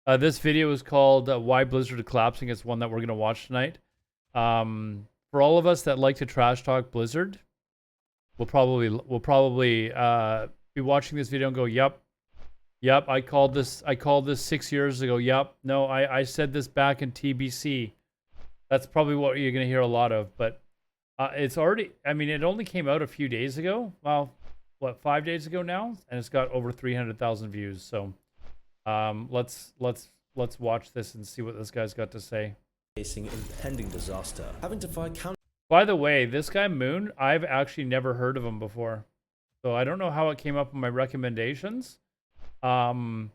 This video is called "Why Blizzard is Collapsing." It's one that we're gonna watch tonight. For all of us that like to trash talk Blizzard, we'll probably be watching this video and go, "Yep, I called this. I called this 6 years ago. Yep, no, I said this back in TBC." That's probably what you're gonna hear a lot of. But it's already. I mean, it only came out a few days ago. Well, what, 5 days ago now, and it's got over 300,000 views. So. Let's watch this and see what this guy's got to say. Facing impending disaster, having to fight counter. By the way, this guy Moon, I've actually never heard of him before, so I don't know how it came up in my recommendations. But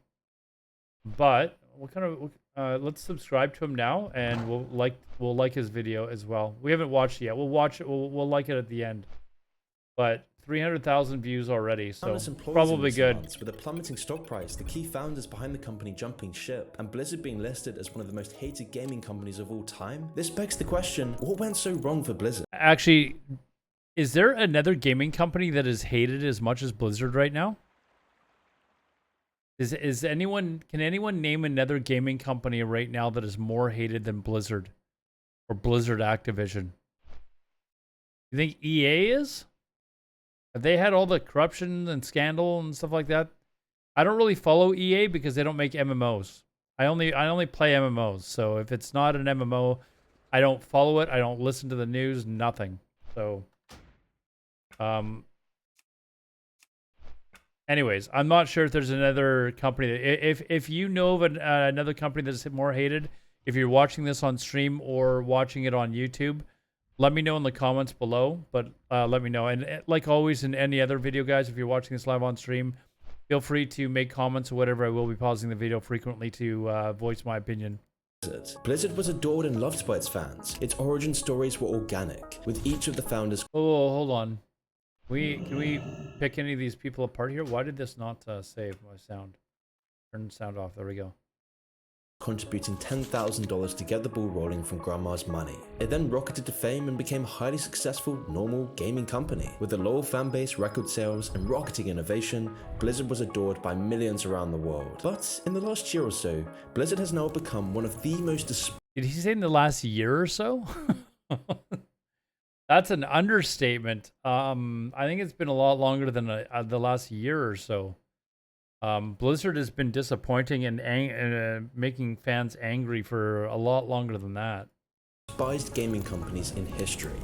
what kind of let's subscribe to him now, and we'll like his video as well. We haven't watched it yet. We'll watch it. We'll like it at the end. But 300,000 views already, so probably good. With a plummeting stock price, the key founders behind the company jumping ship, and Blizzard being listed as one of the most hated gaming companies of all time, this begs the question, what went so wrong for Blizzard? Actually, is there another gaming company that is hated as much as Blizzard right now? Can anyone name another gaming company right now that is more hated than Blizzard or Blizzard Activision? You think EA is? Have they had all the corruption and scandal and stuff like that? I don't really follow EA because they don't make MMOs. I only play MMOs. So if it's not an MMO, I don't follow it. I don't listen to the news. Nothing. So, anyways, I'm not sure if there's another company that, if you know of another company that's more hated, if you're watching this on stream or watching it on YouTube, let me know in the comments below, but let me know. And like always in any other video, guys, if you're watching this live on stream, feel free to make comments or whatever. I will be pausing the video frequently to voice my opinion. Blizzard was adored and loved by its fans. Its origin stories were organic, with each of the founders... Oh, hold on. Can we pick any of these people apart here? Why did this not save my sound? Turn the sound off. There we go. Contributing $10,000 to get the ball rolling from Grandma's money. It then rocketed to fame and became a highly successful, normal gaming company. With a loyal fan base, record sales, and rocketing innovation, Blizzard was adored by millions around the world. But in the last year or so, Blizzard has now become one of the most... Did he say in the last year or so? That's an understatement. I think it's been a lot longer than the last year or so. Blizzard has been disappointing and making fans angry for a lot longer than that. Despised gaming companies in history.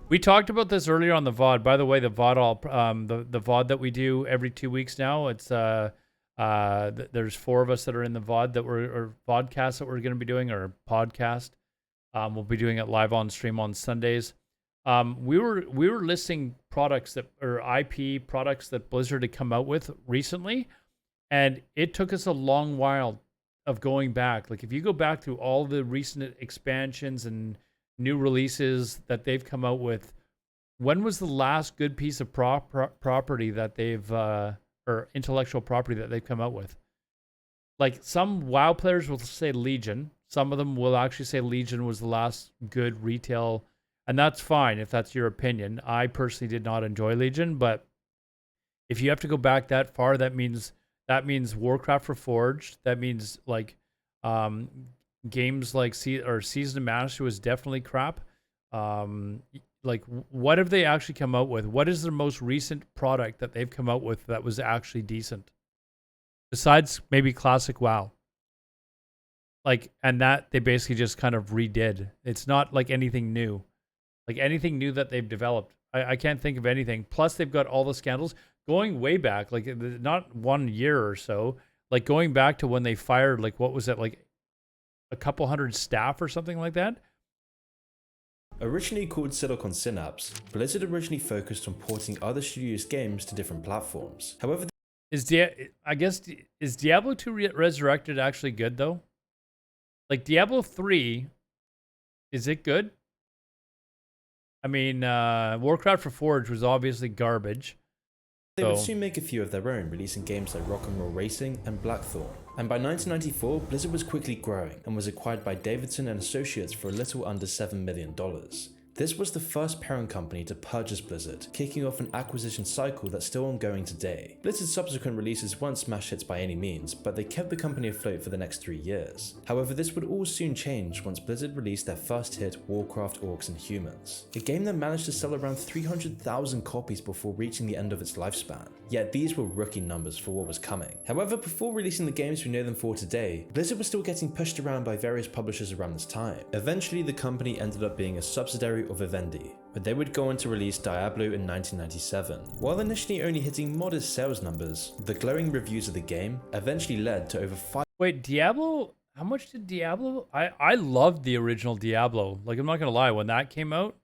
We talked about this earlier on the VOD. By the way, the VOD, the VOD that we do every 2 weeks now, it's there's 4 of us that are in the VOD that or vodcast that we're going to be doing, or podcast. We'll be doing it live on stream on Sundays. We were listing products that, or IP products that Blizzard had come out with recently, and it took us a long while of going back. Like if you go back through all the recent expansions and new releases that they've come out with, when was the last good piece of property that they've or intellectual property that they've come out with? Like some WoW players will say Legion. Some of them will actually say Legion was the last good retail. And that's fine if that's your opinion. I personally did not enjoy Legion, but if you have to go back that far, that means Warcraft Reforged. That means like games like Season of Master was definitely crap. Like what have they actually come out with? What is the most recent product that they've come out with that was actually decent? Besides maybe Classic WoW. Like, and that they basically just kind of redid. It's not like anything new. Like anything new that they've developed. I can't think of anything. Plus they've got all the scandals going way back, like not 1 year or so, like going back to when they fired, like what was it, like a couple hundred staff or something like that? Originally called Silicon Synapse, Blizzard originally focused on porting other studios' games to different platforms. However, is Diablo 2 Resurrected actually good though? Like Diablo 3, is it good? I mean, Warcraft Reforged was obviously garbage. They would soon make a few of their own, releasing games like Rock 'n' Roll Racing and Blackthorn. And by 1994, Blizzard was quickly growing and was acquired by Davidson and Associates for a little under $7 million. This was the first parent company to purchase Blizzard, kicking off an acquisition cycle that's still ongoing today. Blizzard's subsequent releases weren't smash hits by any means, but they kept the company afloat for the next 3 years. However, this would all soon change once Blizzard released their first hit, Warcraft Orcs and Humans, a game that managed to sell around 300,000 copies before reaching the end of its lifespan. Yet these were rookie numbers for what was coming. However, before releasing the games we know them for today, Blizzard was still getting pushed around by various publishers around this time. Eventually, the company ended up being a subsidiary of Vivendi, but they would go on to release Diablo in 1997. While initially only hitting modest sales numbers, the glowing reviews of the game eventually led to over 5. Wait, Diablo? How much did Diablo? I loved the original Diablo. Like, I'm not gonna lie, when that came out,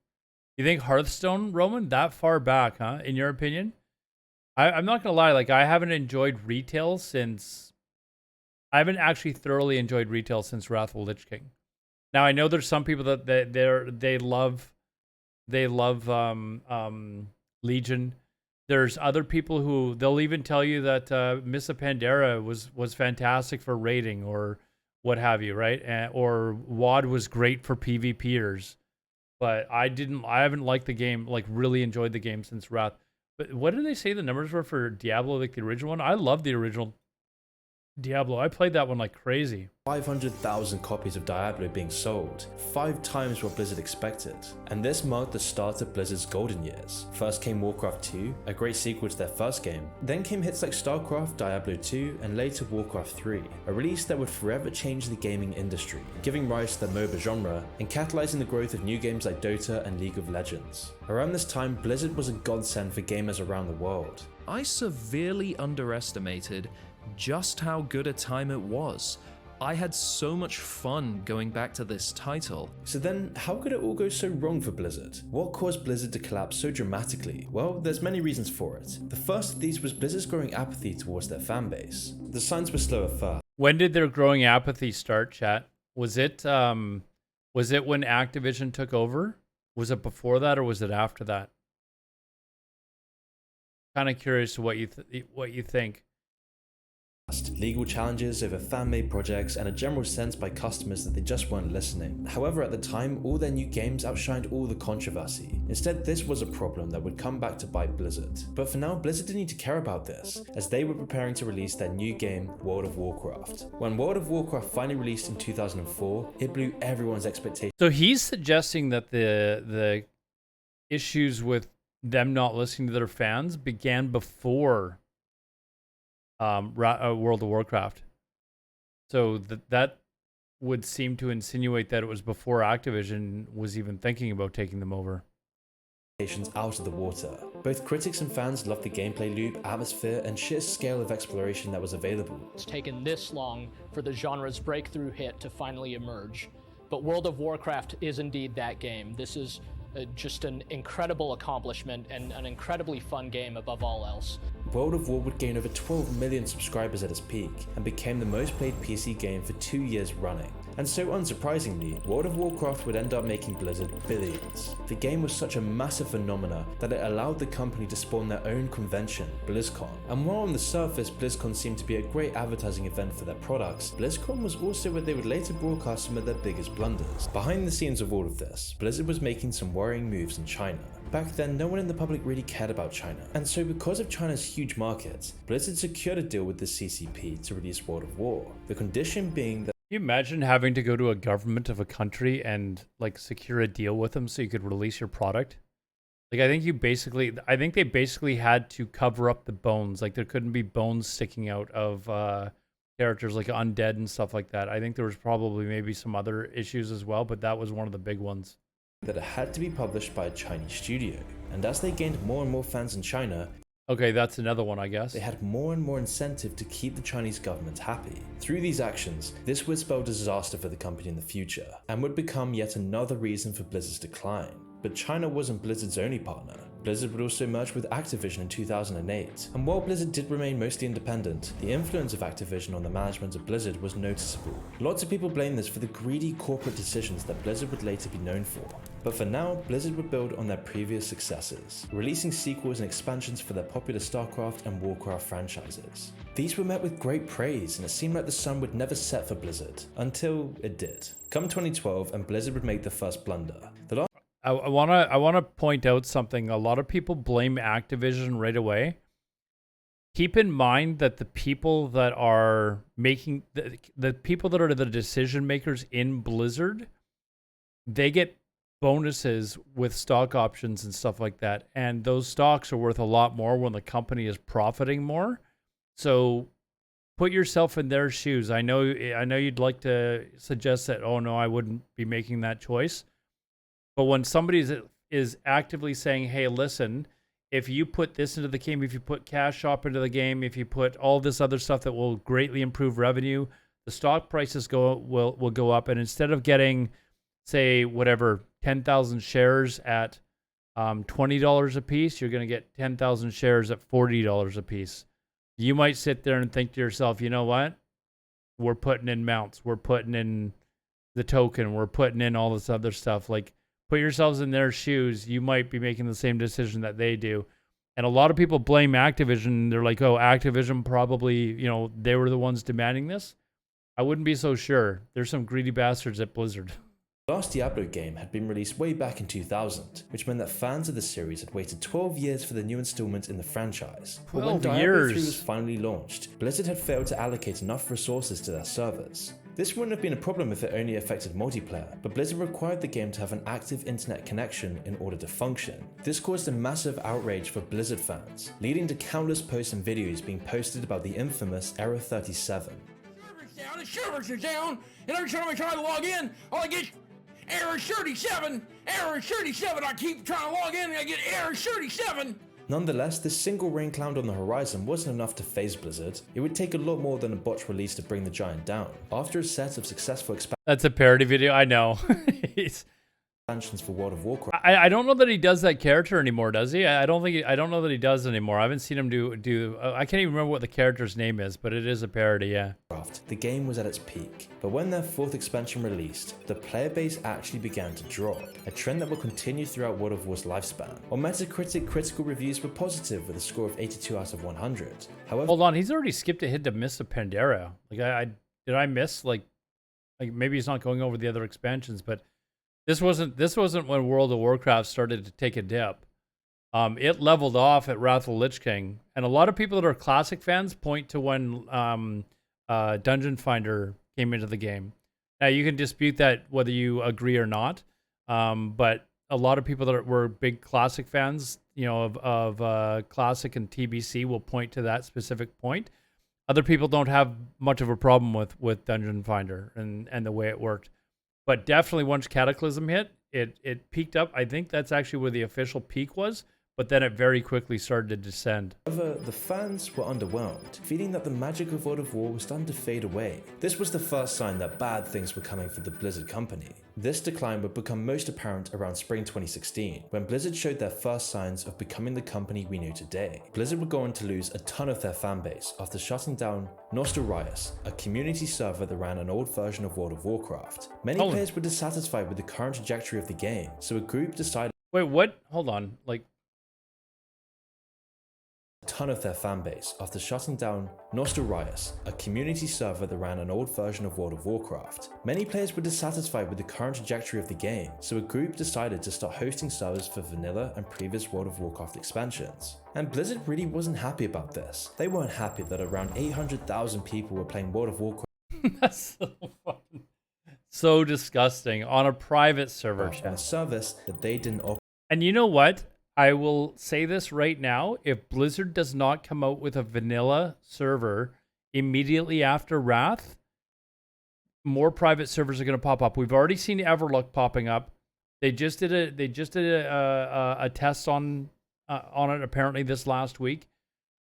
you think Hearthstone, Roman, that far back, huh? In your opinion? I'm not gonna lie, like, I haven't enjoyed retail since. I haven't actually thoroughly enjoyed retail since Wrath of the Lich King. Now I know there's some people that they love Legion. There's other people who they'll even tell you that Miss Pandera was fantastic for raiding or what have you, right? Or WoD was great for PvPers. But I haven't liked the game, like really enjoyed the game since Wrath. But what did they say the numbers were for Diablo, like the original one? I love the original Diablo. I played that one like crazy. 500,000 copies of Diablo being sold, 5 times what Blizzard expected. And this marked the start of Blizzard's golden years. First came Warcraft 2, a great sequel to their first game. Then came hits like StarCraft, Diablo 2, and later Warcraft 3, a release that would forever change the gaming industry, giving rise to the MOBA genre and catalyzing the growth of new games like Dota and League of Legends. Around this time, Blizzard was a godsend for gamers around the world. I severely underestimated just how good a time it was. I had so much fun going back to this title. So then, how could it all go so wrong for Blizzard? What caused Blizzard to collapse so dramatically? Well, there's many reasons for it. The first of these was Blizzard's growing apathy towards their fanbase. The signs were slow at first. When did their growing apathy start, chat? Was it when Activision took over? Was it before that or was it after that? Kind of curious what you think. Legal challenges over fan-made projects and a general sense by customers that they just weren't listening. However, at the time, all their new games outshined all the controversy. Instead, this was a problem that would come back to bite Blizzard. But for now, Blizzard didn't need to care about this, as they were preparing to release their new game, World of Warcraft. When World of Warcraft finally released in 2004, it blew everyone's expectations. So he's suggesting that the issues with them not listening to their fans began before World of Warcraft. So that would seem to insinuate that it was before Activision was even thinking about taking them over. Out of the water. Both critics and fans loved the gameplay loop, atmosphere, and sheer scale of exploration that was available. It's taken this long for the genre's breakthrough hit to finally emerge. But World of Warcraft is indeed that game. This is just an incredible accomplishment and an incredibly fun game above all else. World of War would gain over 12 million subscribers at its peak and became the most played PC game for 2 years running. And so unsurprisingly, World of Warcraft would end up making Blizzard billions. The game was such a massive phenomena that it allowed the company to spawn their own convention, BlizzCon. And while on the surface BlizzCon seemed to be a great advertising event for their products, BlizzCon was also where they would later broadcast some of their biggest blunders. Behind the scenes of all of this, Blizzard was making some worrying moves in China. Back then, no one in the public really cared about China, and so because of China's huge market, Blizzard secured a deal with the CCP to release World of War, the condition being that. Can you imagine having to go to a government of a country and like secure a deal with them so you could release your product? Like I think they basically had to cover up the bones. Like there couldn't be bones sticking out of characters like undead and stuff like that. I think there was probably maybe some other issues as well, but that was one of the big ones. That it had to be published by a Chinese studio, and as they gained more and more fans in China, okay, that's another one, I guess. they had more and more incentive to keep the Chinese government happy. Through these actions, this would spell disaster for the company in the future, and would become yet another reason for Blizzard's decline. But China wasn't Blizzard's only partner. Blizzard would also merge with Activision in 2008, and while Blizzard did remain mostly independent, the influence of Activision on the management of Blizzard was noticeable. Lots of people blame this for the greedy corporate decisions that Blizzard would later be known for. But for now, Blizzard would build on their previous successes, releasing sequels and expansions for their popular StarCraft and Warcraft franchises. These were met with great praise, and it seemed like the sun would never set for Blizzard, until it did. Come 2012, and Blizzard would make the first blunder. I wanna point out something. A lot of people blame Activision right away. Keep in mind that the people that are making the people that are the decision makers in Blizzard, they get bonuses with stock options and stuff like that, and those stocks are worth a lot more when the company is profiting more. So put yourself in their shoes. I know you'd like to suggest that, oh no, I wouldn't be making that choice. But when somebody is actively saying, hey, listen, if you put this into the game, if you put Cash Shop into the game, if you put all this other stuff that will greatly improve revenue, the stock prices will go up. And instead of getting, say, whatever, 10,000 shares at $20 a piece, you're going to get 10,000 shares at $40 a piece. You might sit there and think to yourself, you know what? We're putting in mounts. We're putting in the token. We're putting in all this other stuff. Like, put yourselves in their shoes. You might be making the same decision that they do. And a lot of people blame Activision. They're like, oh, Activision probably, they were the ones demanding this. I wouldn't be so sure. There's some greedy bastards at Blizzard. The last Diablo game had been released way back in 2000, which meant that fans of the series had waited 12 years for the new installment in the franchise. But when 12 Diablo 3 years. was finally launched, Blizzard had failed to allocate enough resources to their servers. This wouldn't have been a problem if it only affected multiplayer, but Blizzard required the game to have an active internet connection in order to function. This caused a massive outrage for Blizzard fans, leading to countless posts and videos being posted about the infamous Error 37. The servers are down, and every time I try to log in, all I get error 37, error 37. I keep trying to log in, and I get error 37. Nonetheless, this single rain cloud on the horizon wasn't enough to phase Blizzard. It would take a lot more than a botch release to bring the giant down. After a set of successful That's a parody video. I know. expansions for World of Warcraft, I don't know that he does that character anymore, does he? I don't know that he does anymore. I haven't seen him do. I can't even remember what the character's name is, but it is a parody. Yeah. the game was at its peak. But when their fourth expansion released, the player base actually began to drop, a trend that will continue throughout World of War's lifespan. On Metacritic, critical reviews were positive with a score of 82 out of 100. However, Hold on, he's already skipped ahead to Miss of Pandora. Like did I miss like maybe he's not going over the other expansions, but this wasn't when World of Warcraft started to take a dip. It leveled off at Wrath of the Lich King, and a lot of people that are classic fans point to when Dungeon Finder came into the game. Now you can dispute that whether you agree or not, but a lot of people that were big classic fans, of classic and TBC will point to that specific point. Other people don't have much of a problem with Dungeon Finder and the way it worked. But definitely once Cataclysm hit, it peaked up. I think that's actually where the official peak was, but then it very quickly started to descend. However, the fans were underwhelmed, feeling that the magic of World of War was starting to fade away. This was the first sign that bad things were coming for the Blizzard company. This decline would become most apparent around spring 2016, when Blizzard showed their first signs of becoming the company we know today. Blizzard would go on to lose a ton of their fanbase after shutting down Nostalrius, a community server that ran an old version of World of Warcraft. Many players were dissatisfied with the current trajectory of the game, so a group decided Wait, what? Hold on. ton of their fanbase after shutting down Nostalrius, a community server that ran an old version of World of Warcraft. Many players were dissatisfied with the current trajectory of the game, so a group decided to start hosting servers for vanilla and previous World of Warcraft expansions. And Blizzard really wasn't happy about this. They weren't happy that around 800,000 people were playing World of Warcraft. That's so fucking, so disgusting on a private server on a chat. service that they didn't operate. And you know what? I will say this right now. If Blizzard does not come out with a vanilla server immediately after Wrath, more private servers are going to pop up. We've already seen Everlook popping up. They just did a test on it apparently this last week.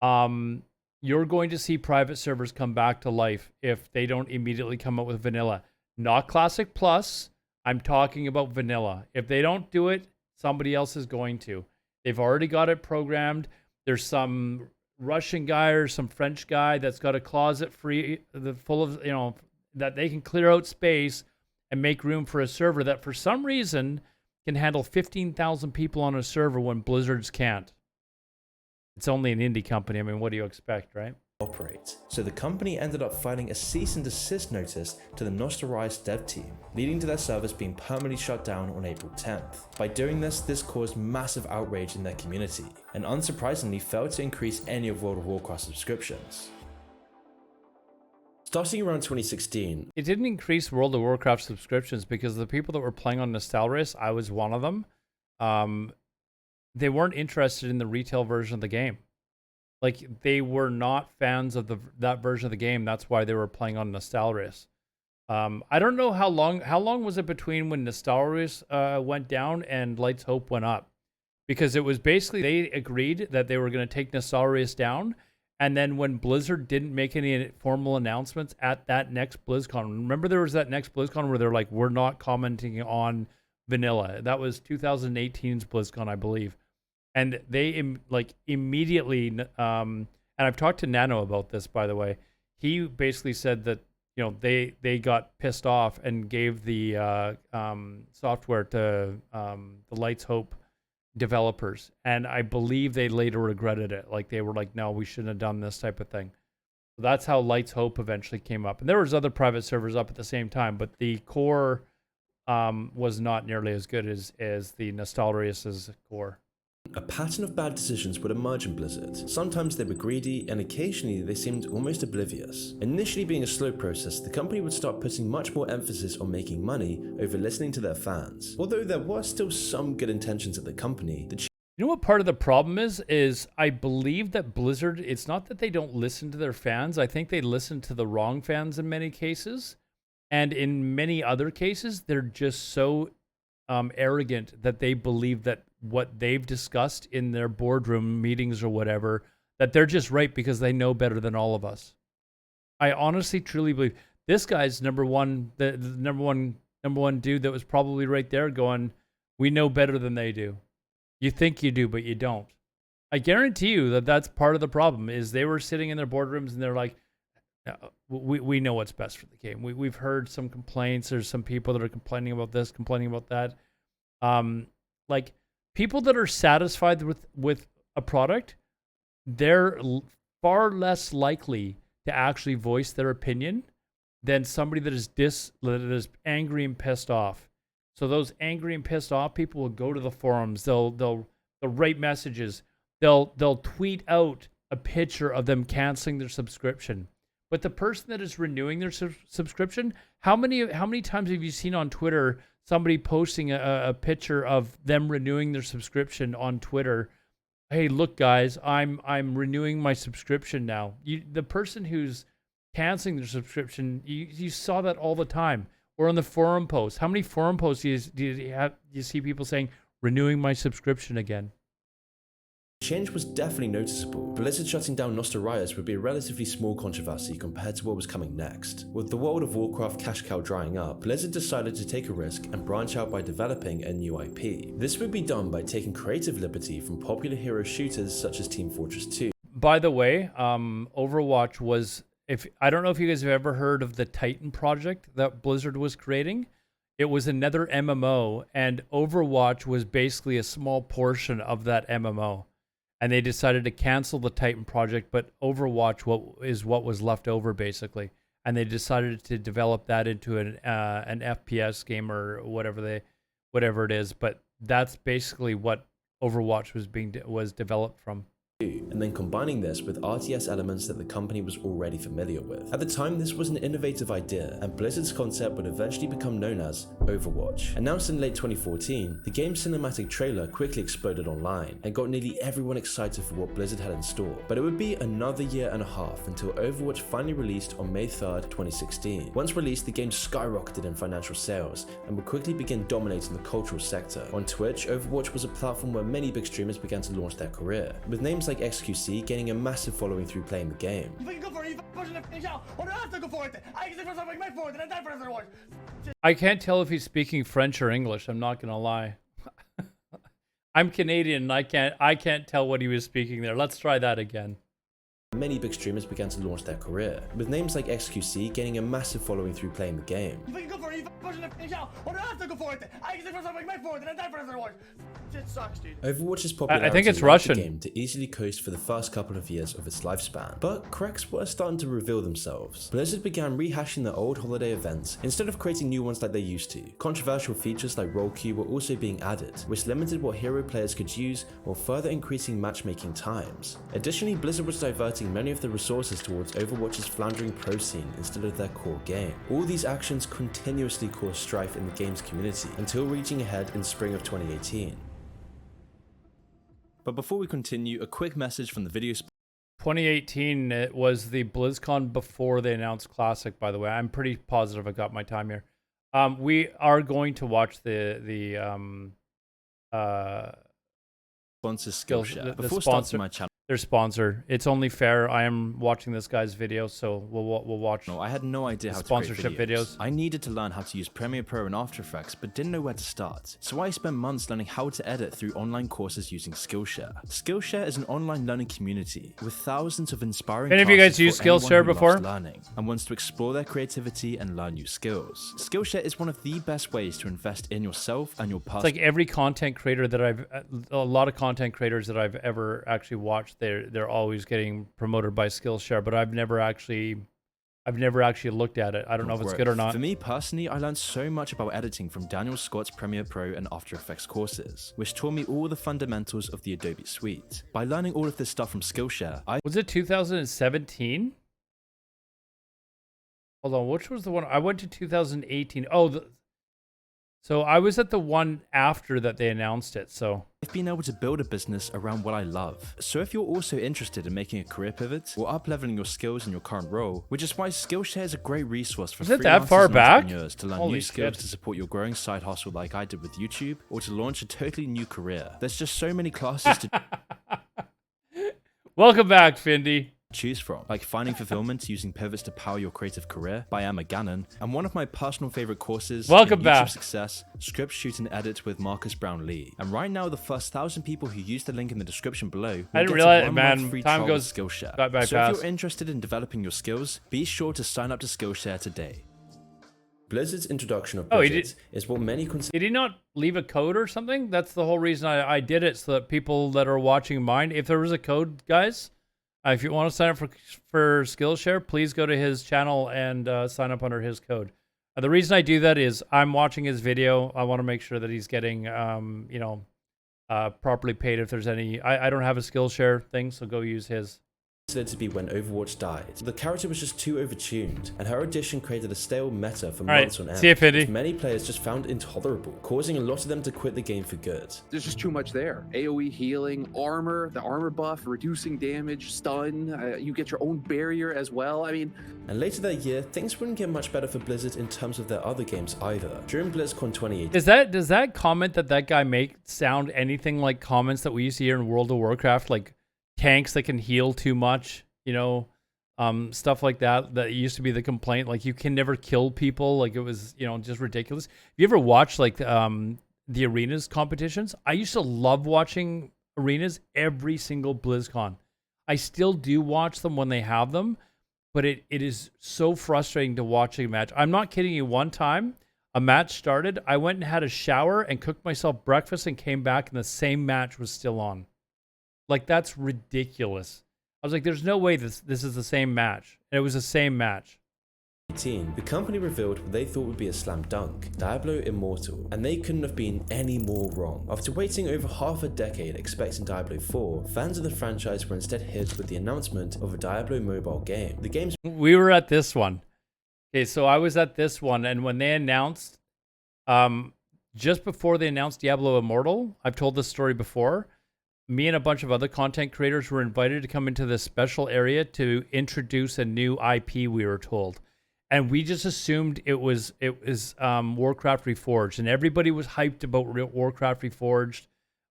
You're going to see private servers come back to life if they don't immediately come out with vanilla. Not Classic Plus. I'm talking about vanilla. If they don't do it, somebody else is going to. They've already got it programmed. There's some Russian guy or some French guy that's got a closet full of, that they can clear out space and make room for a server that for some reason can handle 15,000 people on a server when Blizzard's can't. It's only an indie company. I mean, what do you expect, right? operate, so the company ended up filing a cease and desist notice to the Nostarius dev team, leading to their servers being permanently shut down on April 10th. By doing this caused massive outrage in their community, and unsurprisingly failed to increase any of World of Warcraft subscriptions. Starting around 2016, It didn't increase World of Warcraft subscriptions because the people that were playing on Nostalrius, I was one of them, they weren't interested in the retail version of the game. Like, they were not fans of that version of the game. That's why they were playing on Nostalrius. I don't know how long was it between when Nostalrius went down and Light's Hope went up? Because it was basically, they agreed that they were going to take Nostalrius down, and then when Blizzard didn't make any formal announcements at that next BlizzCon, remember there was that next BlizzCon where they're like, we're not commenting on vanilla. That was 2018's BlizzCon, I believe. And they immediately, and I've talked to Nano about this, by the way. He basically said that, you know, they got pissed off and gave the software to the Light's Hope developers, and I believe they later regretted it. Like, they were like, no, we shouldn't have done this type of thing. So that's how Light's Hope eventually came up, and there was other private servers up at the same time, but the core was not nearly as good as the Nostalrius's core. a pattern of bad decisions would emerge in Blizzard. Sometimes they were greedy, and occasionally they seemed almost oblivious. Initially being a slow process, the company would start putting much more emphasis on making money over listening to their fans. Although there were still some good intentions at the company, the You know what part of the problem is I believe that Blizzard, it's not that they don't listen to their fans. I think they listen to the wrong fans in many cases. And in many other cases, they're just so arrogant that they believe that what they've discussed in their boardroom meetings or whatever, that they're just right because they know better than all of us. I honestly, truly believe this guy's number one, the number one dude that was probably right there going, we know better than they do. You think you do, but you don't. I guarantee you that that's part of the problem is they were sitting in their boardrooms and they're like, we know what's best for the game. We've heard some complaints. There's some people that are complaining about this, complaining about that. Like people that are satisfied with a product, they're far less likely to actually voice their opinion than somebody that is angry and pissed off. So those angry and pissed off people will go to the forums. They'll write messages. They'll tweet out a picture of them canceling their subscription. But the person that is renewing their subscription, how many times have you seen on Twitter somebody posting a picture of them renewing their subscription on Twitter? Hey, look, guys, I'm renewing my subscription now. The person who's canceling their subscription, you saw that all the time. Or on the forum posts. How many forum posts do you see people saying, renewing my subscription again? change was definitely noticeable. Blizzard shutting down Nostarius would be a relatively small controversy compared to what was coming next. With the World of Warcraft cash cow drying up, Blizzard decided to take a risk and branch out by developing a new IP. This would be done by taking creative liberty from popular hero shooters such as Team Fortress 2. By the way, Overwatch was, I don't know if you guys have ever heard of the Titan project that Blizzard was creating. It was another MMO, and Overwatch was basically a small portion of that MMO. And they decided to cancel the Titan project, but Overwatch what was left over, basically. And they decided to develop that into an FPS game or whatever it is. But that's basically what Overwatch was developed from. And then combining this with RTS elements that the company was already familiar with. At the time, this was an innovative idea, and Blizzard's concept would eventually become known as Overwatch. Announced in late 2014, the game's cinematic trailer quickly exploded online and got nearly everyone excited for what Blizzard had in store. But it would be another year and a half until Overwatch finally released on May 3rd, 2016. Once released, the game skyrocketed in financial sales and would quickly begin dominating the cultural sector. On Twitch, Overwatch was a platform where many big streamers began to launch their career, with names like XQC gaining a massive following through playing the game. I can't tell if he's speaking French or English, I'm not gonna lie. I'm Canadian and I can't tell what he was speaking there. Let's try that again. many big streamers began to launch their career, with names like XQC gaining a massive following through playing the game. It sucks, dude. Overwatch's popularity I think it's allowed Russian. the game to easily coast for the first couple of years of its lifespan, but cracks were starting to reveal themselves. Blizzard began rehashing their old holiday events instead of creating new ones like they used to. Controversial features like roll queue were also being added, which limited what hero players could use while further increasing matchmaking times. Additionally, Blizzard was diverting many of the resources towards Overwatch's floundering pro scene instead of their core game. All these actions continuously caused strife in the game's community until reaching a head in spring of 2018. But before we continue, a quick message from the video 2018, it was the BlizzCon before they announced Classic, by the way. I'm pretty positive I got my time here. We are going to watch the sponsor Skillshare. the Before sponsor, starting my channel, their sponsor. It's only fair. I am watching this guy's video, so we'll watch. I had no idea how to sponsorship create videos. I needed to learn how to use Premiere Pro and After Effects, but didn't know where to start. So I spent months learning how to edit through online courses using Skillshare. Skillshare is an online learning community with thousands of inspiring Any of you guys classes used for anyone Skillshare who before? loves learning and wants to explore their creativity and learn new skills. Skillshare is one of the best ways to invest in yourself and your It's personal. like every content creator that a lot of content creators that I've ever actually watched, they're always getting promoted by Skillshare, but I've never actually looked at it. I don't know if it's good or not. For me personally, I learned so much about editing from Daniel Scott's Premiere Pro and After Effects courses, which taught me all the fundamentals of the Adobe suite. By learning all of this stuff from Skillshare, Was it 2017? Hold on, which was the one? I went to 2018. Oh, so I was at the one after that they announced it, so. I've been able to build a business around what I love. So if you're also interested in making a career pivot or up-leveling your skills in your current role, which is why Skillshare is a great resource for Is it that freelancers far and back? entrepreneurs to learn Holy new skills shit. to support your growing side hustle like I did with YouTube, or to launch a totally new career. There's just so many classes to Welcome back, Findy. choose from, like Finding Fulfillment using pivots to power your creative career by Emma Gannon, and one of my personal favorite courses, Welcome in back. YouTube Success, Script, Shoot, and Edit with Marcus Brown Lee. And right now, the first 1,000 people who use the link in the description below will I didn't get realize- a 1 man, month free time trial goes with Skillshare. by So fast. if you're interested in developing your skills, be sure to sign up to Skillshare today. Blizzard's introduction of Oh, he Blizzard is what many consider Did he not leave a code or something? That's the whole reason I did it, so that people that are watching mine, if there was a code, guys, if you want to sign up for Skillshare, please go to his channel and sign up under his code. The reason I do that is I'm watching his video. I want to make sure that he's getting, properly paid. If there's any, I don't have a Skillshare thing, so go use his. considered to be when Overwatch died. The character was just too overtuned, and her addition created a stale meta for All months right, on end, see you, Findy. which many players just found intolerable, causing a lot of them to quit the game for good. There's just too much there. AoE healing, armor, the armor buff, reducing damage, stun, you get your own barrier as well. I mean, And later that year, things wouldn't get much better for Blizzard in terms of their other games either. During BlizzCon 2018, Does that comment that guy make sound anything like comments that we used to hear in World of Warcraft, like tanks that can heal too much, stuff like that? That used to be the complaint, like you can never kill people, like it was, just ridiculous. Have you ever watched like the arenas competitions? I used to love watching arenas every single BlizzCon. I still do watch them when they have them, but it is so frustrating to watch a match. I'm not kidding you. One time, a match started, I went and had a shower and cooked myself breakfast and came back and the same match was still on. Like, that's ridiculous. I was like, there's no way this is the same match. And it was the same match. the company revealed what they thought would be a slam dunk, Diablo Immortal, and they couldn't have been any more wrong. After waiting over half a decade expecting Diablo 4, fans of the franchise were instead hit with the announcement of a Diablo mobile game. The game's We were at this one. Okay, so I was at this one, and when they announced, just before they announced Diablo Immortal, I've told this story before, me and a bunch of other content creators were invited to come into this special area to introduce a new IP, we were told. And we just assumed it was Warcraft Reforged, and everybody was hyped about Warcraft Reforged.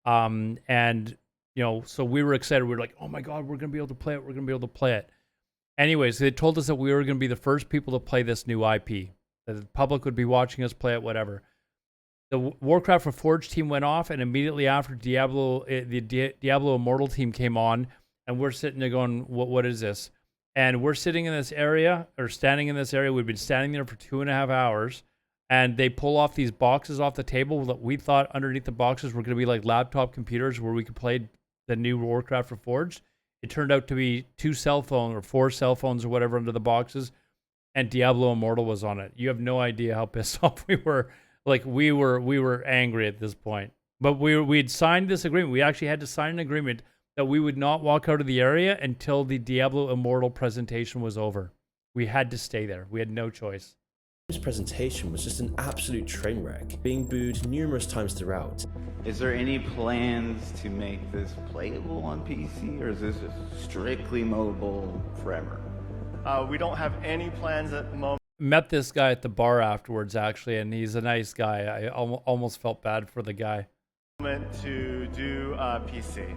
So we were excited. We were like, oh my God, we're going to be able to play it. We're going to be able to play it. Anyways, they told us that we were going to be the first people to play this new IP. That the public would be watching us play it, whatever. The Warcraft Reforged team went off, and immediately after Diablo Immortal team came on, and we're sitting there going, what is this? And we're sitting in this area, or standing in this area. We've been standing there for 2.5 hours, and they pull off these boxes off the table that we thought underneath the boxes were going to be like laptop computers where we could play the new Warcraft Reforged. It turned out to be 2 cell phones or 4 cell phones or whatever under the boxes, and Diablo Immortal was on it. You have no idea how pissed off we were. Like, we were angry at this point. But we'd signed this agreement. We actually had to sign an agreement that we would not walk out of the area until the Diablo Immortal presentation was over. We had to stay there. We had no choice. This presentation was just an absolute train wreck, being booed numerous times throughout. Is there any plans to make this playable on PC, or is this just strictly mobile forever? We don't have any plans at the moment. Met this guy at the bar afterwards, actually, and he's a nice guy. I almost felt bad for the guy. To do PC.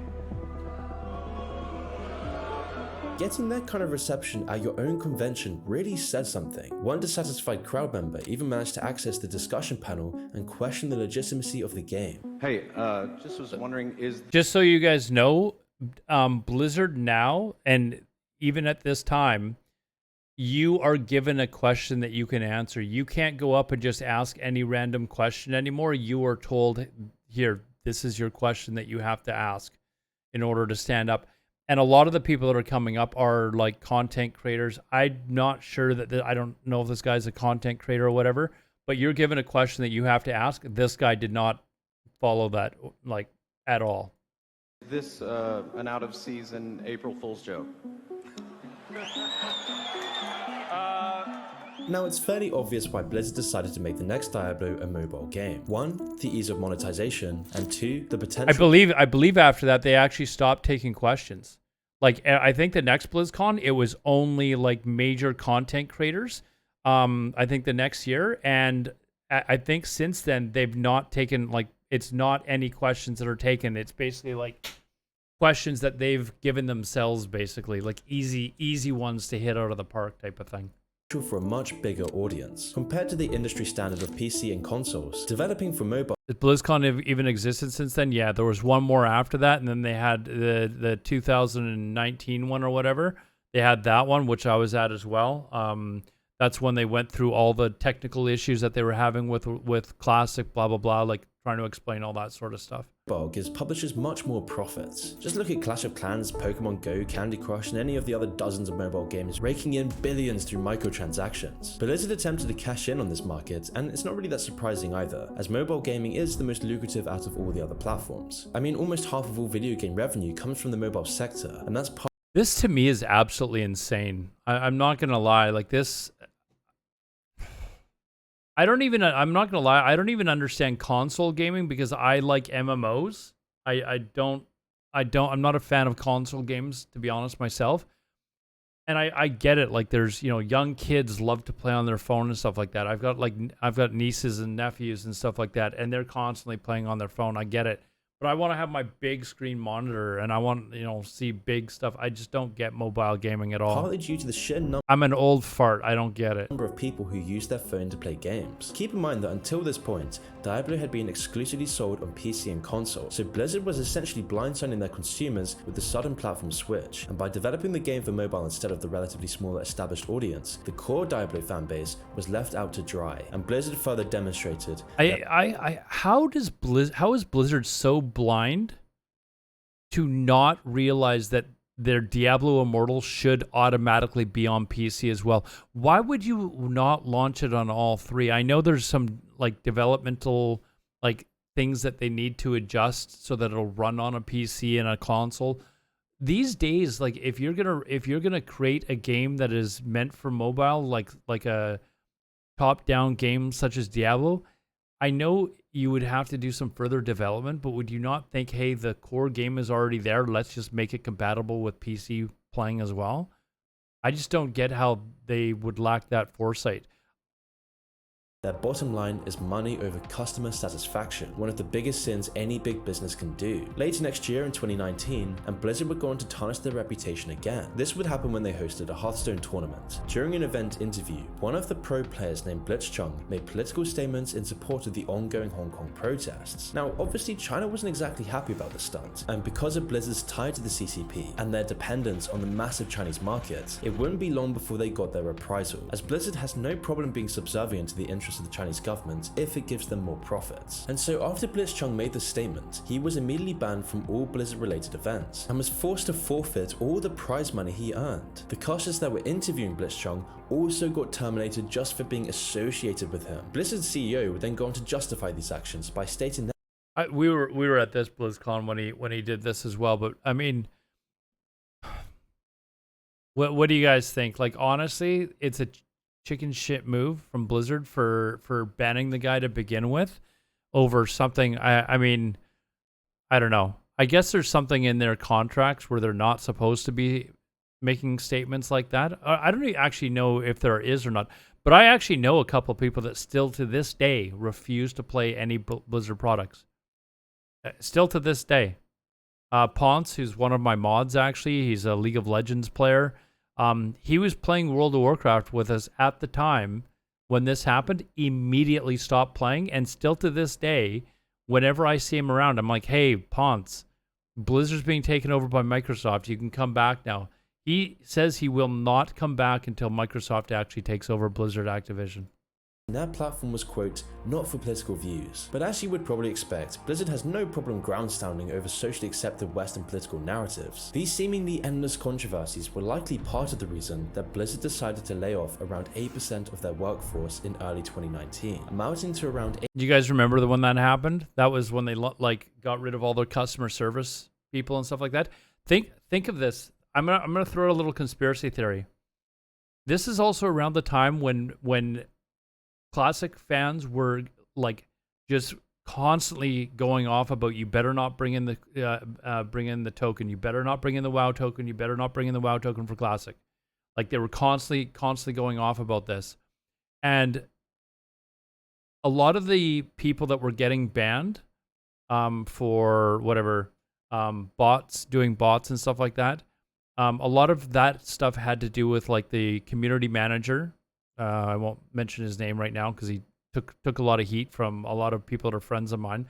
Getting that kind of reception at your own convention really says something. One dissatisfied crowd member even managed to access the discussion panel and question the legitimacy of the game. Hey, just was wondering, Just so you guys know, Blizzard now, and even at this time, you are given a question that you can answer. You can't go up and just ask any random question anymore. You are told, here, this is your question that you have to ask in order to stand up. And a lot of the people that are coming up are like content creators. I'm not sure that I don't know if this guy's a content creator or whatever, but you're given a question that you have to ask. This guy did not follow that like at all. Is this an out of season April Fool's joke? Now, it's fairly obvious why Blizzard decided to make the next Diablo a mobile game. 1, the ease of monetization, and 2, the potential... I believe after that, they actually stopped taking questions. Like, I think the next BlizzCon, it was only, like, major content creators, I think the next year, and I think since then, they've not taken, like, it's not any questions that are taken. It's basically, like, questions that they've given themselves, basically, like, easy ones to hit out of the park type of thing. For a much bigger audience. Compared to the industry standard of PC and consoles, developing for mobile... Has BlizzCon even existed since then? Yeah, there was one more after that, and then they had the 2019 one or whatever. They had that one, which I was at as well. That's when they went through all the technical issues that they were having with Classic, blah, blah, blah, like trying to explain all that sort of stuff. Mobile gives publishers much more profits. Just look at Clash of Clans, Pokemon Go, Candy Crush, and any of the other dozens of mobile games raking in billions through microtransactions. Blizzard attempted to cash in on this market, and it's not really that surprising either, as mobile gaming is the most lucrative out of all the other platforms. I mean, almost half of all video game revenue comes from the mobile sector, and that's part... This to me is absolutely insane. I'm not gonna lie, like this... I'm not gonna lie, I don't even understand console gaming because I like MMOs. I'm not a fan of console games, to be honest myself. And I get it, like there's, you know, young kids love to play on their phone and stuff like that. I've got nieces and nephews and stuff like that, and they're constantly playing on their phone. I get it. But I want to have my big screen monitor, and I want, you know, see big stuff. I just don't get mobile gaming at all. Partly due to the sheer number... I'm an old fart. I don't get it. ...number of people who use their phone to play games. Keep in mind that until this point, Diablo had been exclusively sold on PC and console, so Blizzard was essentially blindsiding their consumers with the sudden platform switch, and by developing the game for mobile instead of the relatively smaller established audience, the core Diablo fanbase was left out to dry, and Blizzard further demonstrated... How is Blizzard so blind to not realize that their Diablo Immortal should automatically be on PC as well? Why would you not launch it on all three? I know there's some like developmental like things that they need to adjust so that it'll run on a PC and a console. These days, like if you're gonna create a game that is meant for mobile, like a top-down game such as Diablo, I know you would have to do some further development, but would you not think, hey, the core game is already there, let's just make it compatible with PC playing as well? I just don't get how they would lack that foresight. Their bottom line is money over customer satisfaction, one of the biggest sins any big business can do. Later next year in 2019, and Blizzard would go on to tarnish their reputation again. This would happen when they hosted a Hearthstone tournament. During an event interview, one of the pro players named Blitzchung made political statements in support of the ongoing Hong Kong protests. Now, obviously China wasn't exactly happy about the stunt, and because of Blizzard's tie to the CCP and their dependence on the massive Chinese market, it wouldn't be long before they got their reprisal, as Blizzard has no problem being subservient to the interests of the Chinese government if it gives them more profits. And so after Blitzchung made this statement, he was immediately banned from all Blizzard related events and was forced to forfeit all the prize money he earned. The casters that were interviewing Blitzchung also got terminated just for being associated with him. Blizzard's CEO would then go on to justify these actions by stating that we were at this BlizzCon when he did this as well, but I mean, what do you guys think? Like, honestly, it's a chicken shit move from Blizzard for banning the guy to begin with over something. I mean, I don't know. I guess there's something in their contracts where they're not supposed to be making statements like that. I don't actually know if there is or not, but I actually know a couple of people that still to this day refuse to play any Blizzard products. Still to this day. Ponce, who's one of my mods actually, he's a League of Legends player. He was playing World of Warcraft with us at the time when this happened, immediately stopped playing, and still to this day, whenever I see him around, I'm like, hey, Ponce, Blizzard's being taken over by Microsoft. You can come back now. He says he will not come back until Microsoft actually takes over Blizzard Activision. that platform was, quote, not for political views. But as you would probably expect, Blizzard has no problem ground-standing over socially accepted Western political narratives. These seemingly endless controversies were likely part of the reason that Blizzard decided to lay off around 8% of their workforce in early 2019, amounting to around Do you guys remember when that happened? That was when they got rid of all their customer service people and stuff like that. Think of this. I'm gonna throw out a little conspiracy theory. This is also around the time when Classic fans were like just constantly going off about, you better not bring in the token, you better not bring in the WoW token, you better not bring in the WoW token for Classic. Like, they were constantly going off about this. And a lot of the people that were getting banned for whatever, doing bots and stuff like that, a lot of that stuff had to do with like the community manager. I won't mention his name right now because he took a lot of heat from a lot of people that are friends of mine,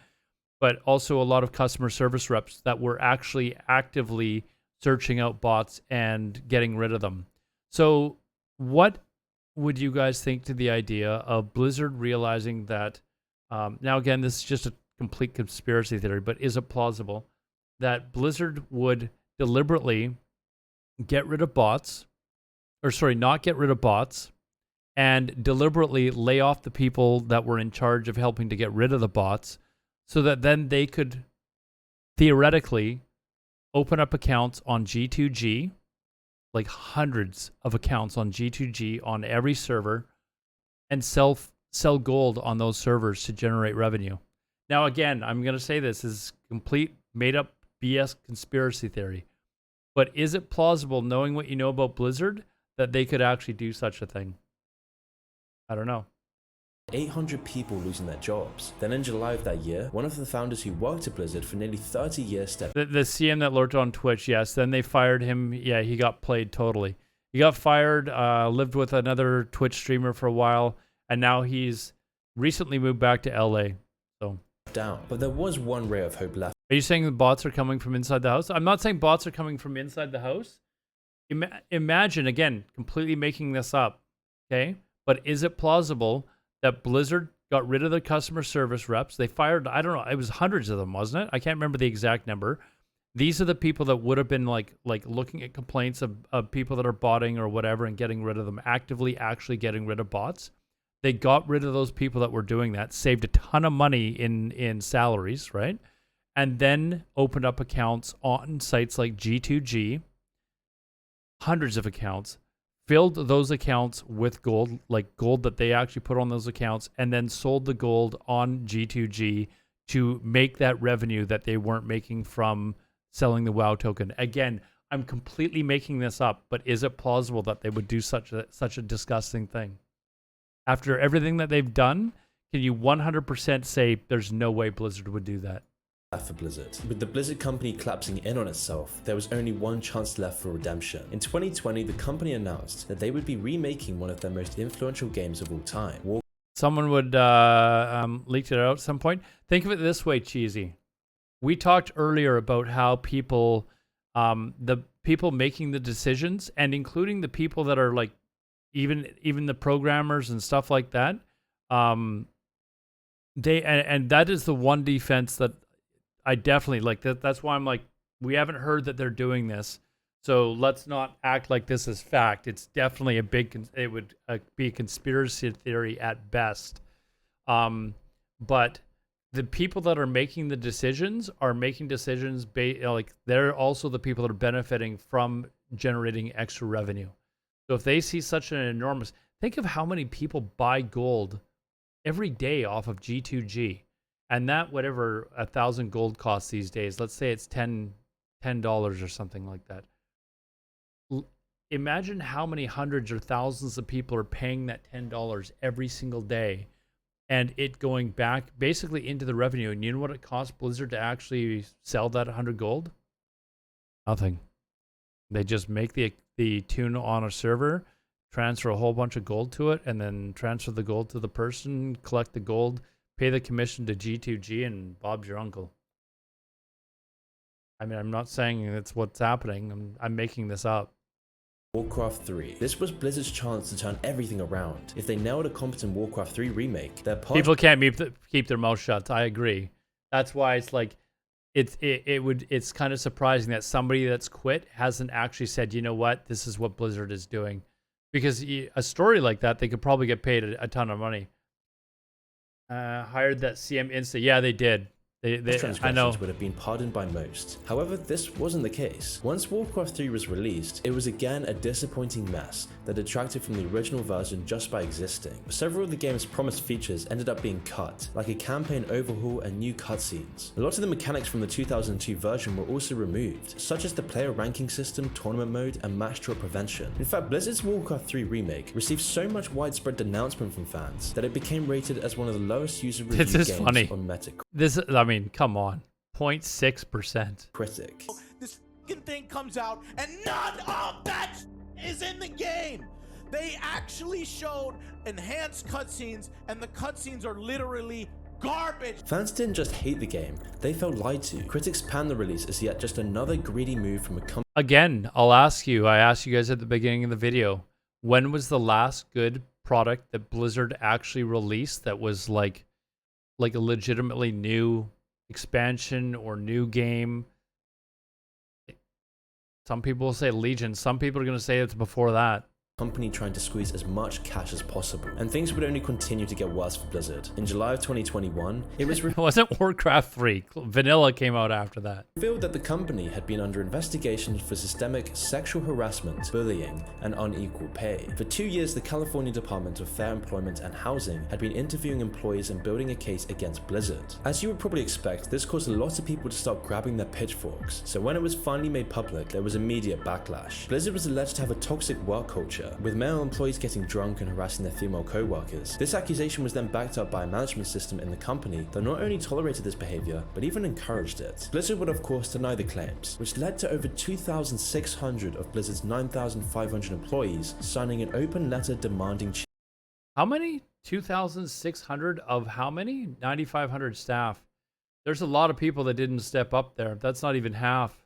but also a lot of customer service reps that were actually actively searching out bots and getting rid of them. So what would you guys think to the idea of Blizzard realizing that, now again, this is just a complete conspiracy theory, but is it plausible that Blizzard would deliberately get rid of bots, or sorry, not get rid of bots, and deliberately lay off the people that were in charge of helping to get rid of the bots, so that then they could theoretically open up accounts on G2G, like hundreds of accounts on G2G on every server, and sell gold on those servers to generate revenue. Now, again, I'm going to say this is complete made-up BS conspiracy theory, but is it plausible, knowing what you know about Blizzard, that they could actually do such a thing? I don't know. 800 people losing their jobs. Then in July of that year, one of the founders who worked at Blizzard for nearly 30 years stepped The CM that lurked on Twitch, yes. Then they fired him. Yeah, he got played totally. He got fired, lived with another Twitch streamer for a while, and now he's recently moved back to LA. So down. But there was one ray of hope left. Are you saying the bots are coming from inside the house? I'm not saying bots are coming from inside the house. Imagine, again, completely making this up, okay? But is it plausible that Blizzard got rid of the customer service reps? They fired, I don't know, it was hundreds of them, wasn't it? I can't remember the exact number. These are the people that would have been like looking at complaints of people that are botting or whatever and getting rid of them, actively actually getting rid of bots. They got rid of those people that were doing that, saved a ton of money in salaries, right? And then opened up accounts on sites like G2G, hundreds of accounts, filled those accounts with gold, like gold that they actually put on those accounts, and then sold the gold on G2G to make that revenue that they weren't making from selling the WoW token. Again, I'm completely making this up, but is it plausible that they would do such a disgusting thing? After everything that they've done, can you 100% say there's no way Blizzard would do that? For Blizzard. With the Blizzard company collapsing in on itself, there was only one chance left for redemption. In 2020, the company announced that they would be remaking one of their most influential games of all time. Someone would leak it out at some point. Think of it this way, Cheesy. We talked earlier about how people, the people making the decisions, and including the people that are like, even the programmers and stuff like that, they and that is the one defense that I definitely like. That's why I'm like, we haven't heard that they're doing this, so let's not act like this is fact. It's definitely it would be a conspiracy theory at best. But the people that are making the decisions are making decisions like they're also the people that are benefiting from generating extra revenue. So if they see such an enormous, think of how many people buy gold every day off of G2G. And that, whatever 1,000 gold costs these days, let's say it's $10 or something like that. Imagine how many hundreds or thousands of people are paying that $10 every single day, and it going back basically into the revenue. And you know what it costs Blizzard to actually sell that 100 gold? Nothing. They just make the tune on a server, transfer a whole bunch of gold to it, and then transfer the gold to the person, collect the gold, pay the commission to G2G, and Bob's your uncle. I mean, I'm not saying it's what's happening. I'm making this up. Warcraft 3. This was Blizzard's chance to turn everything around. If they nailed a competent Warcraft 3 remake, people can't keep their mouth shut. I agree. That's why it's like, it's kind of surprising that somebody that's quit hasn't actually said, you know what, this is what Blizzard is doing. Because a story like that, they could probably get paid a ton of money. Hired that CM Insta. Yeah, they did. I know. Would have been pardoned by most. However, this wasn't the case. Once Warcraft 3 was released, it was again a disappointing mess that detracted from the original version just by existing. Several of the game's promised features ended up being cut, like a campaign overhaul and new cutscenes. A lot of the mechanics from the 2002 version were also removed, such as the player ranking system, tournament mode, and match draw prevention. In fact, Blizzard's Warcraft 3 remake received so much widespread denouncement from fans that it became rated as one of the lowest user reviewed games on Metacritic. I mean, come on. 0.6%. Critic. This fucking thing comes out and none of that is in the game. They actually showed enhanced cutscenes, and the cutscenes are literally garbage. Fans didn't just hate the game, they felt lied to. Critics panned the release as yet just another greedy move from a company. Again, I asked you guys at the beginning of the video, when was the last good product that Blizzard actually released that was like a legitimately new expansion or new game? Some people will say Legion. Some people are going to say it's before that. Company trying to squeeze as much cash as possible, and things would only continue to get worse for Blizzard. In July of 2021, it was wasn't Warcraft 3. Vanilla came out after that. Revealed that the company had been under investigation for systemic sexual harassment, bullying, and unequal pay. For 2 years, the California Department of Fair Employment and Housing had been interviewing employees and building a case against Blizzard. As you would probably expect, this caused a lot of people to start grabbing their pitchforks, so when it was finally made public, there was immediate backlash. Blizzard was alleged to have a toxic work culture, with male employees getting drunk and harassing their female co-workers. This accusation was then backed up by a management system in the company that not only tolerated this behavior, but even encouraged it. Blizzard would of course deny the claims, which led to over 2,600 of Blizzard's 9,500 employees signing an open letter demanding change. How many? 2,600 of how many? 9,500 staff. There's a lot of people that didn't step up there. That's not even half.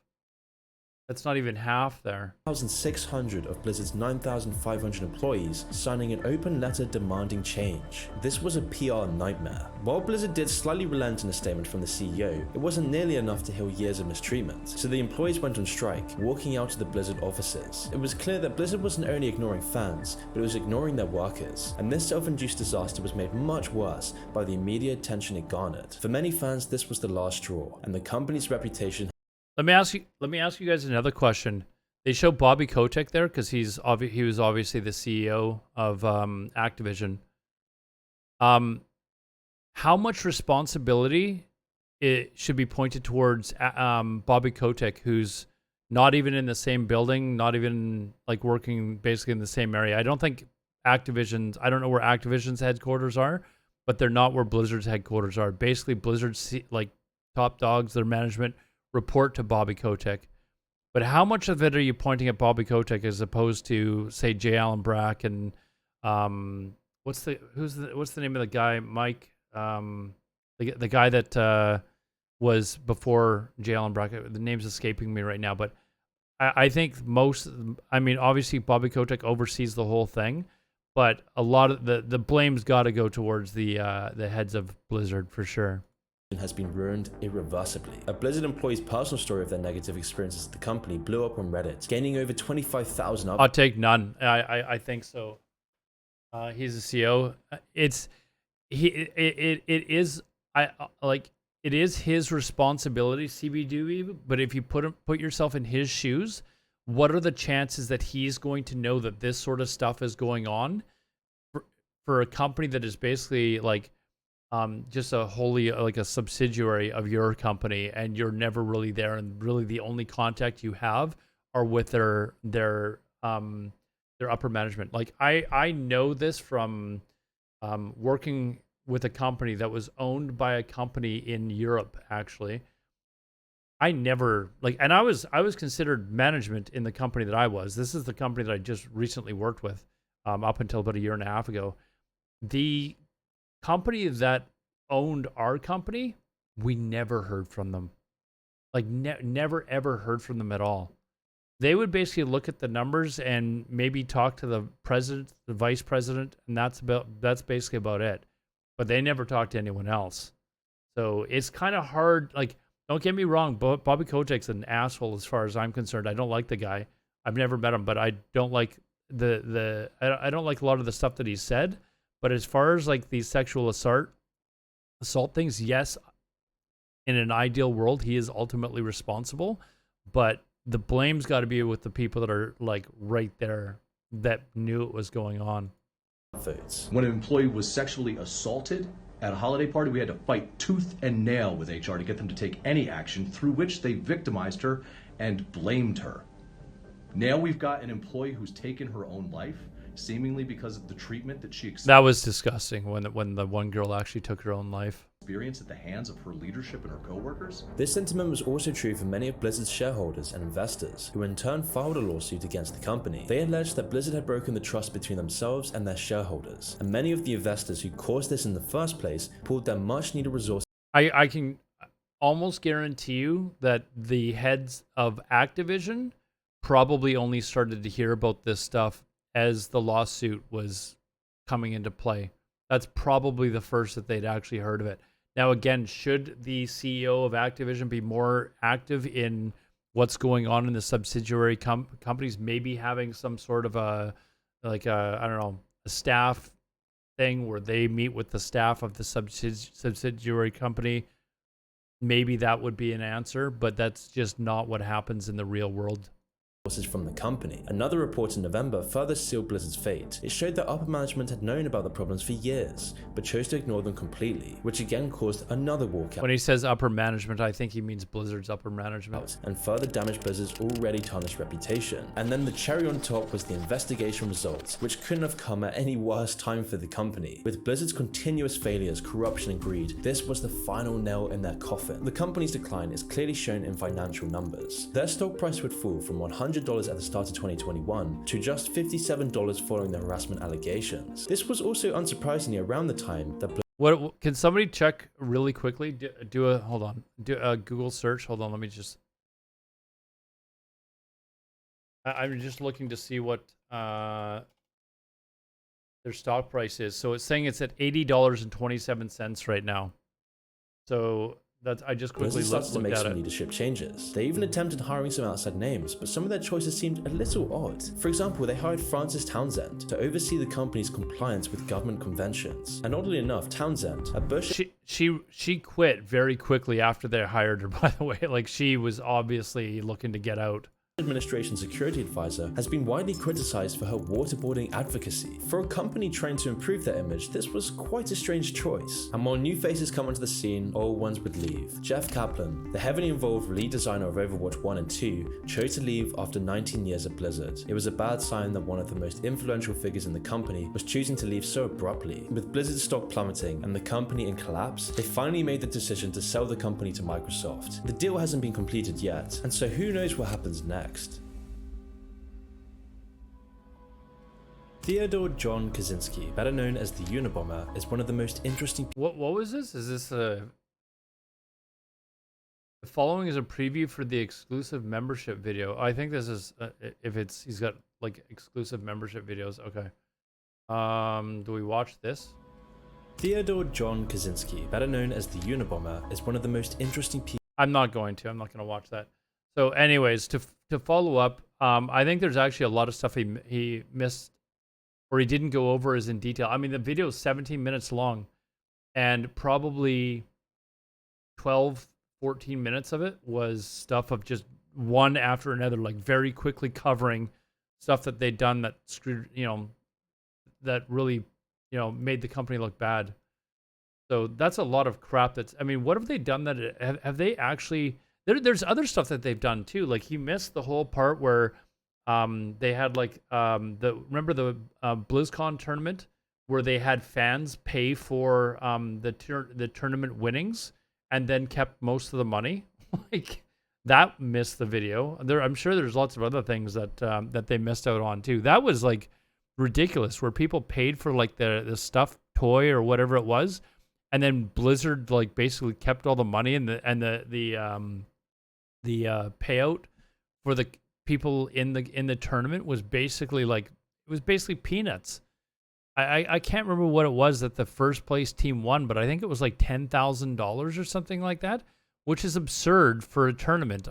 That's not even half there. 1,600 of Blizzard's 9,500 employees signing an open letter demanding change. This was a PR nightmare. While Blizzard did slightly relent in a statement from the CEO, it wasn't nearly enough to heal years of mistreatment, so the employees went on strike, walking out of the Blizzard offices. It was clear that Blizzard wasn't only ignoring fans, but it was ignoring their workers, and this self-induced disaster was made much worse by the immediate attention it garnered. For many fans, this was the last straw, and the company's reputation. Let me ask you guys another question. They show Bobby Kotick there because he was obviously the CEO of Activision. How much responsibility it should be pointed towards Bobby Kotick, who's not even in the same building, not even like working basically in the same area? I don't think Activision's. I don't know where Activision's headquarters are, but they're not where Blizzard's headquarters are. Basically, Blizzard's like top dogs, their management report to Bobby Kotick. But how much of it are you pointing at Bobby Kotick as opposed to, say, J. Allen Brack and what's the name of the guy? Mike, the guy that was before J. Allen Brack. The name's escaping me right now, but I think obviously Bobby Kotick oversees the whole thing, but a lot of the blame's got to go towards the heads of Blizzard for sure. Has been ruined irreversibly. A Blizzard employee's personal story of their negative experiences at the company blew up on Reddit, gaining over 25,000 I'll take none. I think so. He's a CEO. It is his responsibility, CBDB, but if you put yourself in his shoes, what are the chances that he's going to know that this sort of stuff is going on for a company that is basically like just a wholly like a subsidiary of your company, and you're never really there, and really the only contact you have are with their upper management. Like I know this from working with a company that was owned by a company in Europe. Actually, I never and I was considered management in the company that I was. This is the company that I just recently worked with up until about a year and a half ago. The company that owned our company, we never heard from them. Like never ever heard from them at all. They would basically look at the numbers and maybe talk to the president, the vice president, and that's basically about it. But they never talked to anyone else. So it's kind of hard. Like, don't get me wrong, Bobby Kotick's an asshole as far as I'm concerned. I don't like the guy. I've never met him, but I don't like I don't like a lot of the stuff that he said. But as far as like these sexual assault things, yes, in an ideal world, he is ultimately responsible. But the blame's got to be with the people that are like right there that knew it was going on. When an employee was sexually assaulted at a holiday party, we had to fight tooth and nail with HR to get them to take any action, through which they victimized her and blamed her. Now we've got an employee who's taken her own life, seemingly because of the treatment that she experienced. That was disgusting when the one girl actually took her own life. At the hands of her leadership and her co-workers. This sentiment was also true for many of Blizzard's shareholders and investors, who in turn filed a lawsuit against the company. They alleged that Blizzard had broken the trust between themselves and their shareholders, and many of the investors who caused this in the first place pulled their much needed resources. I can almost guarantee you that the heads of Activision probably only started to hear about this stuff as the lawsuit was coming into play. That's probably the first that they'd actually heard of it. Now, again, should the CEO of Activision be more active in what's going on in the subsidiary companies, maybe having some sort of a staff thing where they meet with the staff of the subsidiary company? Maybe that would be an answer, but that's just not what happens in the real world. From the company. Another report in November further sealed Blizzard's fate. It showed that upper management had known about the problems for years, but chose to ignore them completely, which again caused another walkout. When he says upper management, I think he means Blizzard's upper management. And further damaged Blizzard's already tarnished reputation. And then the cherry on top was the investigation results, which couldn't have come at any worse time for the company. With Blizzard's continuous failures, corruption and greed, this was the final nail in their coffin. The company's decline is clearly shown in financial numbers. Their stock price would fall from $100 at the start of 2021 to just $57 following the harassment allegations. This was also unsurprisingly around the time that What can somebody check really quickly? Do a Google search. Hold on, let me just. I'm just looking to see what their stock price is. So it's saying it's at $80.27 right now. So I just quickly looked to make at some it. leadership changes. They even attempted hiring some outside names, but some of their choices seemed a little odd. For example, they hired Frances Townsend to oversee the company's compliance with government conventions. And oddly enough, Townsend, a Bush... She quit very quickly after they hired her, by the way. Like, she was obviously looking to get out. administration security advisor has been widely criticized for her waterboarding advocacy. For a company trying to improve their image, this was quite a strange choice. And while new faces come onto the scene, old ones would leave. Jeff Kaplan, the heavily involved lead designer of Overwatch 1 and 2, chose to leave after 19 years at Blizzard. It was a bad sign that one of the most influential figures in the company was choosing to leave so abruptly. With Blizzard's stock plummeting and the company in collapse, they finally made the decision to sell the company to Microsoft. The deal hasn't been completed yet, and so who knows what happens next. Theodore John Kaczynski, better known as the Unabomber, is one of the most interesting. What was this? Is this a... The following is a preview for the exclusive membership video. I think this is if it's he's got like exclusive membership videos. Okay. Do we watch this? Theodore John Kaczynski, better known as the Unabomber, is one of the most interesting people. I'm not going to watch that. So anyways, to follow up, I think there's actually a lot of stuff he missed or he didn't go over as in detail. I mean, the video is 17 minutes long and probably 12 14 minutes of it was stuff of just one after another, like very quickly covering stuff that they'd done that screwed, that really, made the company look bad. So that's a lot of crap. I mean, what have they done that have they actually, there's other stuff that they've done too. Like he missed the whole part where they had like, remember the BlizzCon tournament where they had fans pay for the tournament winnings and then kept most of the money. Like that missed the video. I'm sure there's lots of other things that they missed out on too. That was like ridiculous, where people paid for like the stuffed toy or whatever it was, and then Blizzard like basically kept all the money and the payout for the people in the tournament was basically peanuts. I can't remember what it was that the first place team won, but I think it was like $10,000 or something like that, which is absurd for a tournament.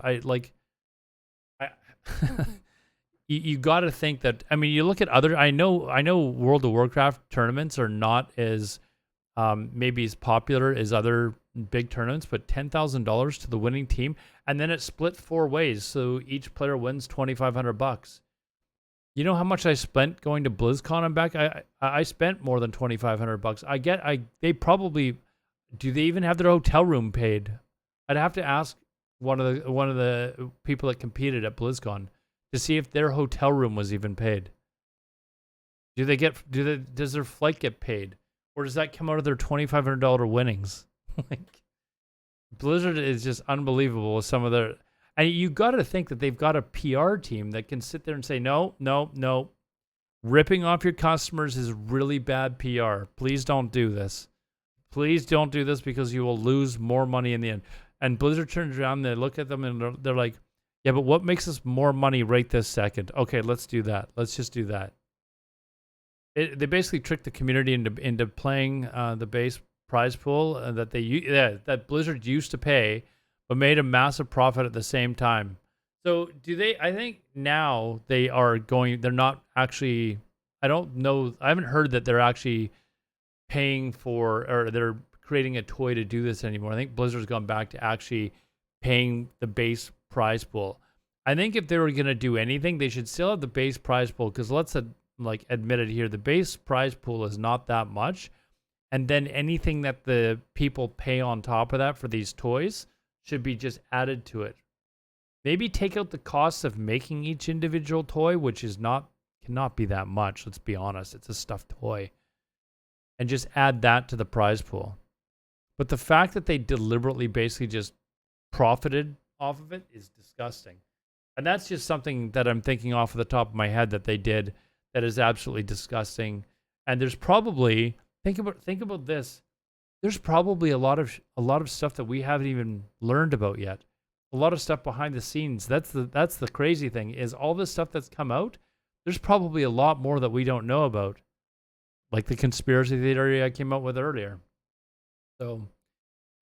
You got to think that. I mean, you look at other. I know World of Warcraft tournaments are not as maybe as popular as other big tournaments, but $10,000 to the winning team, and then it split 4 ways, so each player wins $2,500. You know how much I spent going to BlizzCon and back? I spent more than $2,500. They probably, do they even have their hotel room paid? I'd have to ask one of the people that competed at BlizzCon to see if their hotel room was even paid. Does their flight get paid, or does that come out of their $2,500 winnings? Like, Blizzard is just unbelievable with some of their. And you got to think that they've got a PR team that can sit there and say, no. Ripping off your customers is really bad PR. Please don't do this. Please don't do this because you will lose more money in the end. And Blizzard turns around, they look at them, and they're like, yeah, but what makes us more money right this second? Okay, let's do that. Let's just do that. They basically tricked the community into playing the base prize pool that Blizzard used to pay, but made a massive profit at the same time. So do they, I think now they're not actually, I don't know, I haven't heard that they're actually paying for, or they're creating a toy to do this anymore. I think Blizzard's gone back to actually paying the base prize pool. I think if they were going to do anything, they should still have the base prize pool, because let's admit it here, the base prize pool is not that much. And then anything that the people pay on top of that for these toys should be just added to it. Maybe take out the cost of making each individual toy, which cannot be that much. Let's be honest. It's a stuffed toy. And just add that to the prize pool. But the fact that they deliberately basically just profited off of it is disgusting. And that's just something that I'm thinking off of the top of my head that they did that is absolutely disgusting. And there's probably, think about this. There's probably a lot of stuff that we haven't even learned about yet. A lot of stuff behind the scenes. That's the crazy thing, is all this stuff that's come out, there's probably a lot more that we don't know about. Like the conspiracy theory I came out with earlier. So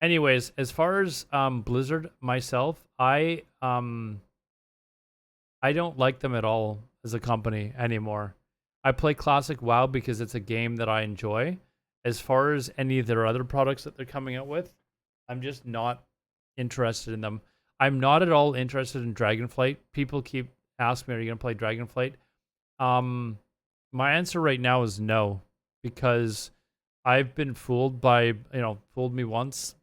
anyways, as far as Blizzard myself, I don't like them at all as a company anymore. I play Classic WoW because it's a game that I enjoy. As far as any of their other products that they're coming out with, I'm just not interested in them. I'm not at all interested in Dragonflight. People keep ask me, are you going to play Dragonflight? My answer right now is no, because I've been fooled by, fooled me once,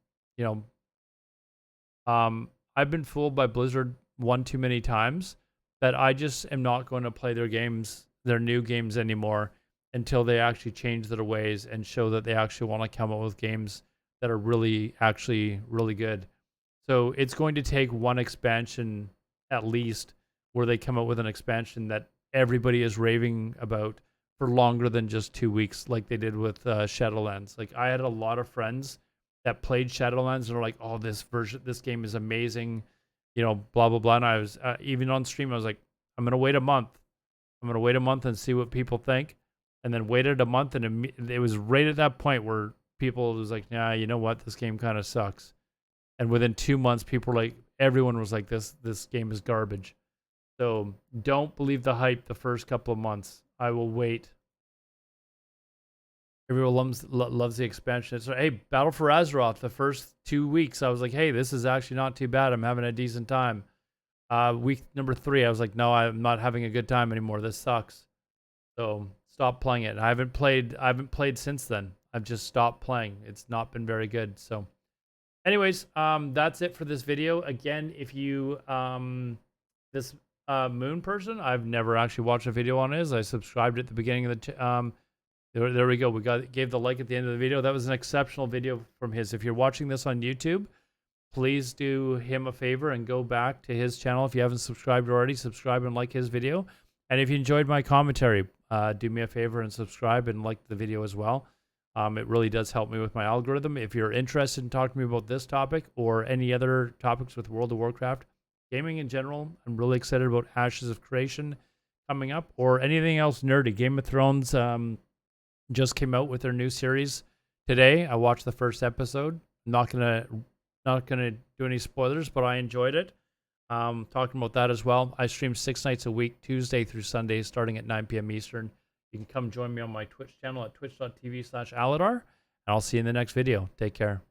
I've been fooled by Blizzard one too many times that I just am not going to play their games, their new games anymore until they actually change their ways and show that they actually want to come up with games that are really, actually really good. So it's going to take one expansion at least where they come up with an expansion that everybody is raving about for longer than just 2 weeks, like they did with Shadowlands. Like, I had a lot of friends that played Shadowlands and were like, "Oh, this game is amazing," blah blah blah. And I was even on stream, I was like, "I'm gonna wait a month. I'm gonna wait a month and see what people think," and then waited a month, and it was right at that point where people was like, "Nah, you know what? This game kind of sucks." And within 2 months, people were like, everyone was like, "This game is garbage." So don't believe the hype the first couple of months. I will wait. Everyone loves the expansion. So, hey, Battle for Azeroth, the first 2 weeks, I was like, hey, this is actually not too bad. I'm having a decent time. Week number 3, I was like, no, I'm not having a good time anymore. This sucks. So stop playing it. I haven't played since then. I've just stopped playing. It's not been very good. So anyways, that's it for this video. Again, if you, this Moon person, I've never actually watched a video on his. I subscribed at the beginning of the, there we go. We gave the like at the end of the video. That was an exceptional video from his. If you're watching this on YouTube, please do him a favor and go back to his channel. If you haven't subscribed already, subscribe and like his video. And if you enjoyed my commentary, do me a favor and subscribe and like the video as well. It really does help me with my algorithm. If you're interested in talking to me about this topic or any other topics with World of Warcraft, gaming in general, I'm really excited about Ashes of Creation coming up, or anything else nerdy. Game of Thrones just came out with their new series today. I watched the first episode. Not gonna do any spoilers, but I enjoyed it. Talking about that as well. I stream 6 nights a week, Tuesday through Sunday, starting at 9 p.m. Eastern. You can come join me on my Twitch channel at twitch.tv/Alodar, and I'll see you in the next video. Take care.